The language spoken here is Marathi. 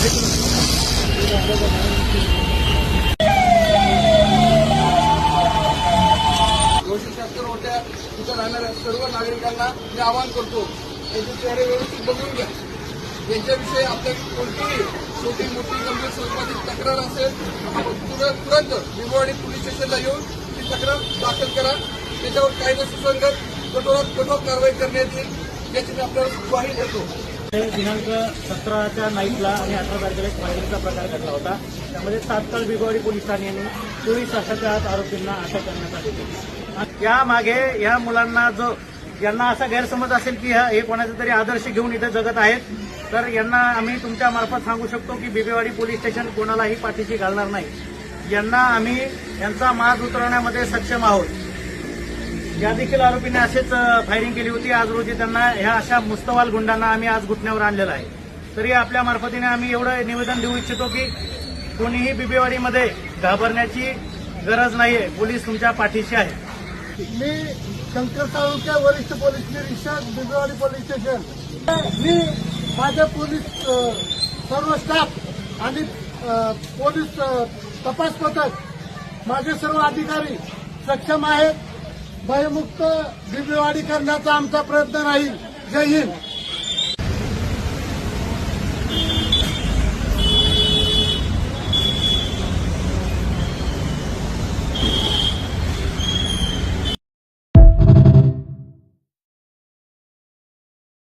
शास्त्र होत्या तिथं राहणाऱ्या सर्व नागरिकांना मी आवाहन करतो, त्यांचे चेहरे व्यवस्थित बघून घ्या. त्यांच्याविषयी आपल्या कोणतीही छोटी मोठी गंभीर स्वरूपाची तक्रार असेल तुरंत बिबवेवाडी पोलीस स्टेशनला येऊन ती तक्रार दाखल करा. त्याच्यावर कायदा सुसंगत कठोरात कठोर कारवाई करण्यात येईल याची मी आपल्याला ग्वाही देतो. दिनांक 17च्या नाईटला आणि 18 तारखेला एक फायरिंगचा प्रकार घडला होता. त्यामध्ये तात्काळ बिबवेवाडी पोलीस ठाण्याने 24 तासाच्या आत आरोपींना अटक करण्यात आली. यामागे या मुलांना यांना असा गैरसमज असेल की हे कोणाचा तरी आदर्श घेऊन इथे जगत आहेत, तर यांना आम्ही तुमच्या मार्फत सांगू शकतो की बिबवेवाडी पोलीस स्टेशन कोणालाही पाठीशी घालणार नाही. यांना आम्ही यांचा माज उतरवण्यामध्ये सक्षम आहोत. या देखील आरोपींनी असेच फायरिंग केली होती. आज रोजी त्यांना ह्या अशा मुस्तवाल गुंडांना आम्ही आज घुटण्यावर आणलेलं आहे. तरी आपल्या मार्फतीने आम्ही एवढं निवेदन देऊ इच्छितो की कोणीही बिबवेवाडीमध्ये घाबरण्याची गरज नाहीये. पोलीस तुमच्या पाठीशी आहे. मी शंकर तालुक्या वरिष्ठ पोलीस निरीक्षक बिबवेवाडी पोलीस स्टेशन. मी माझे पोलीस सर्व स्टाफ आणि पोलीस तपास पथक माझे सर्व अधिकारी सक्षम आहेत. भयमुक्त बिबवेवाडी करण्याचा आमचा प्रयत्न राहील. जय हिंद.